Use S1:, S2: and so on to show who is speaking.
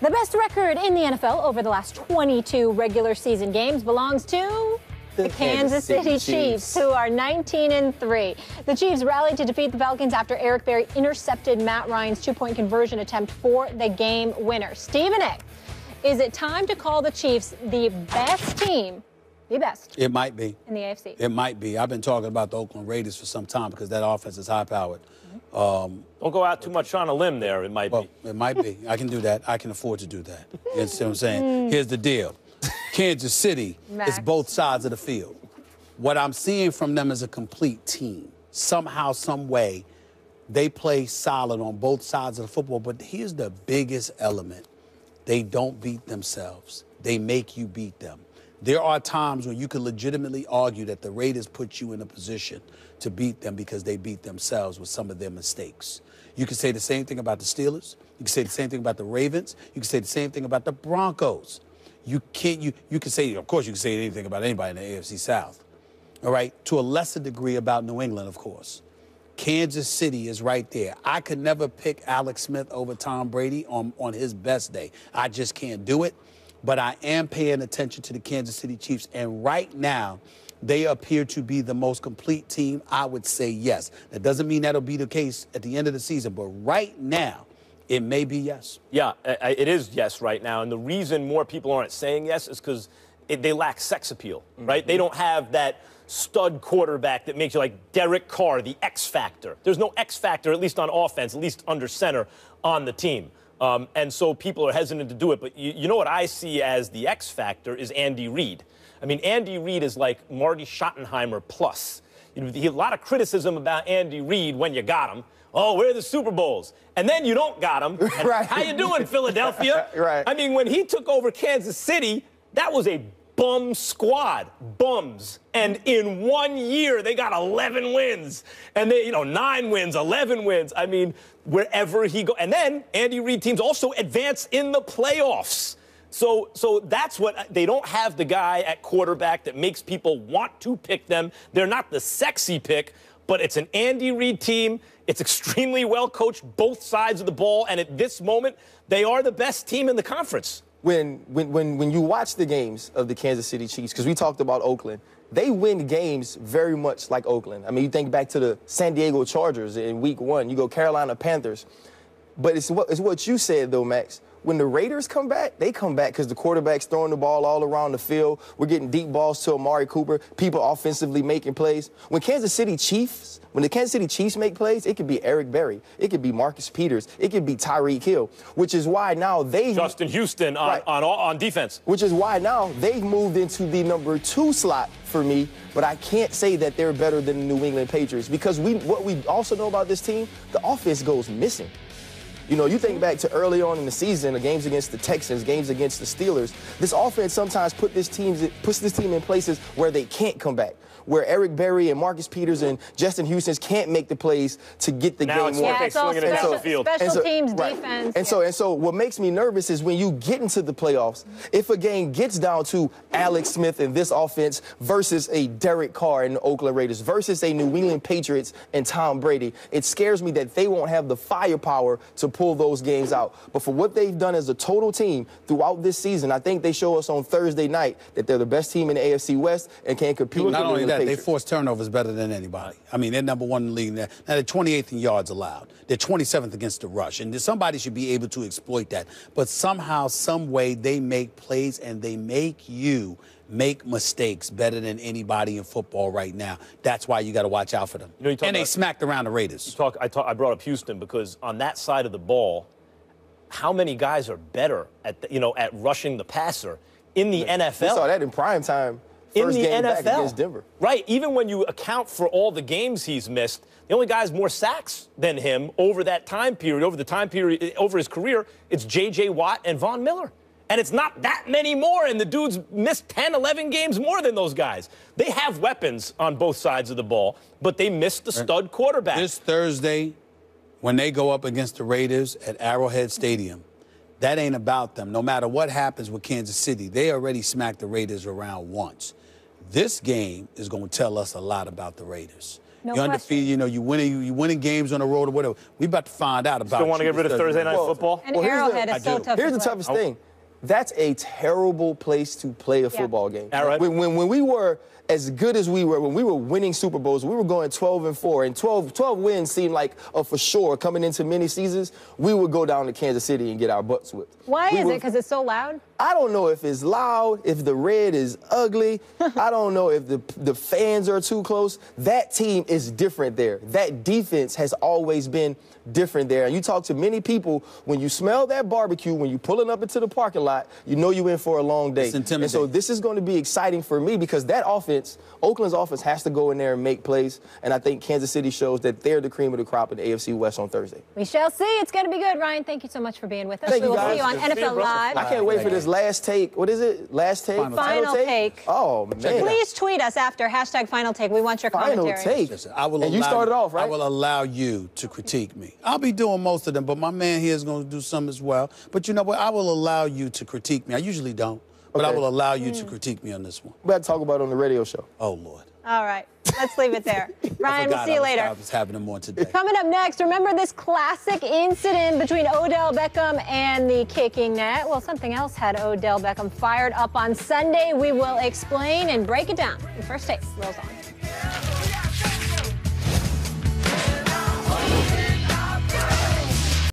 S1: The best record in the NFL over the last 22 regular season games belongs to the Kansas City Chiefs, who are 19-3. The Chiefs rallied to defeat the Falcons after Eric Berry intercepted Matt Ryan's two-point conversion attempt for the game winner. Stephen A., is it time to call the Chiefs the best team, the best?
S2: It might be.
S1: In the AFC?
S2: It might be. I've been talking about the Oakland Raiders for some time because that offense is high-powered.
S3: Don't go out too much on a limb there, it might be.
S2: It might be. I can do that. I can afford to do that. You see what I'm saying? Here's the deal. Kansas City is both sides of the field. What I'm seeing from them is a complete team. Somehow, some way, they play solid on both sides of the football. But here's the biggest element. They don't beat themselves. They make you beat them. There are times when you can legitimately argue that the Raiders put you in a position to beat them because they beat themselves with some of their mistakes. You can say the same thing about the Steelers. You can say the same thing about the Ravens. You can say the same thing about the Broncos. You can say, of course, you can say anything about anybody in the AFC South. All right? To a lesser degree about New England, of course. Kansas City is right there. I could never pick Alex Smith over Tom Brady on his best day. I just can't do it. But I am paying attention to the Kansas City Chiefs. And right now, they appear to be the most complete team. I would say yes. That doesn't mean that'll be the case at the end of the season. But right now, it may be yes.
S3: Yeah, it is yes right now. And the reason more people aren't saying yes is because they lack sex appeal, right? They don't have that stud quarterback that makes you like Derek Carr, the X factor. There's no X factor, at least on offense, at least under center on the team. And so people are hesitant to do it. But you know what I see as the X factor is Andy Reid. I mean, Andy Reid is like Marty Schottenheimer plus. You know, a lot of criticism about Andy Reid when you got him. Oh, where are the Super Bowls? And then you don't got him.
S4: Right.
S3: How you doing, Philadelphia?
S4: Right.
S3: I mean, when he took over Kansas City, that was a bum squad, bums. And in 1 year, they got 11 wins. And they, 9 wins, 11 wins. I mean, wherever he go. And then Andy Reid teams also advance in the playoffs. So that's what they don't have, the guy at quarterback that makes people want to pick them. They're not the sexy pick, but it's an Andy Reid team. It's extremely well coached, both sides of the ball. And at this moment, they are the best team in the conference.
S4: When you watch the games of the Kansas City Chiefs, because we talked about Oakland, they win games very much like Oakland. I mean, you think back to the San Diego Chargers in Week 1. You go Carolina Panthers. But it's what you said, though, Max. When the Raiders come back, they come back because the quarterback's throwing the ball all around the field. We're getting deep balls to Amari Cooper. People offensively making plays. When the Kansas City Chiefs make plays, it could be Eric Berry. It could be Marcus Peters. It could be Tyreek Hill, which is why now
S3: Justin Houston on defense.
S4: Which is why now they've moved into the number 2 slot for me, but I can't say that they're better than the New England Patriots because what we also know about this team, the offense goes missing. You think back to early on in the season, the games against the Texans, games against the Steelers. This offense sometimes puts this team in places where they can't come back, where Eric Berry and Marcus Peters and Justin Houston can't make the plays to get the game won.
S1: Yeah, it's all special teams, defense.
S4: And so what makes me nervous is when you get into the playoffs, if a game gets down to Alex Smith and this offense versus a Derek Carr and the Oakland Raiders versus a New England Patriots and Tom Brady, it scares me that they won't have the firepower to pull those games out. But for what they've done as a total team throughout this season, I think they show us on Thursday night that they're the best team in the AFC West and can compete with the New England Patriots.
S2: They force turnovers better than anybody. I mean, they're number 1 in the league. Now, they're 28th in yards allowed. They're 27th against the rush. And somebody should be able to exploit that. But somehow, some way, they make plays and they make you make mistakes better than anybody in football right now. That's why you got to watch out for them. And they smacked around the Raiders.
S3: I brought up Houston because on that side of the ball, how many guys are better at at rushing the passer in the NFL?
S4: We saw that in prime time. First game back against Denver.
S3: Right. Even when you account for all the games he's missed, the only guy has more sacks than him over that time period, over his career, it's J.J. Watt and Von Miller. And it's not that many more, and the dudes missed 10, 11 games more than those guys. They have weapons on both sides of the ball, but they missed the stud quarterback.
S2: This Thursday, when they go up against the Raiders at Arrowhead Stadium, that ain't about them. No matter what happens with Kansas City, they already smacked the Raiders around once. This game is going to tell us a lot about the Raiders.
S1: No
S2: You're undefeated, you know, you winning games on the road or whatever. We about to find out about
S3: Still want to get rid of Thursday night football?
S1: And Arrowhead is so tough.
S4: Here's the toughest thing. That's a terrible place to play a football game.
S3: Right.
S4: When we were as good as we were, when we were winning Super Bowls, we were going 12-4, and 12 wins seemed like for sure coming into many seasons, we would go down to Kansas City and get our butts whipped.
S1: Why is it? Because it's so loud?
S4: I don't know if it's loud, if the red is ugly. I don't know if the fans are too close. That team is different there. That defense has always been different there. And you talk to many people, when you smell that barbecue, when you're pulling up into the parking lot, you know you're in for a long day.
S2: It's intimidating.
S4: And so this is going to be exciting for me because that offense, Oakland's offense, has to go in there and make plays. And I think Kansas City shows that they're the cream of the crop in the AFC West on Thursday.
S1: We shall see. It's going to be good. Ryan, thank you so much for being with us.
S4: Thank
S1: we
S4: you,
S1: will
S4: guys.
S1: see you on NFL Live.
S4: I can't wait for this last take. What is it? Last take?
S1: Final take.
S4: Oh, man.
S1: Please tweet us after #Final Take. We want your commentary.
S4: Final take.
S2: Listen, I will
S4: and you started off, right?
S2: I will allow you to critique me. I'll be doing most of them, but my man here is going to do some as well. But you know what? I will allow you to critique me. I usually don't, but I will allow you to critique me on this one.
S4: We got to talk about it on the radio show.
S2: Oh, Lord.
S1: All right. Let's leave it there. Ryan, we'll see you later.
S2: I was having them on today.
S1: Coming up next, remember this classic incident between Odell Beckham and the kicking net? Well, something else had Odell Beckham fired up on Sunday. We will explain and break it down. The First Take rolls on.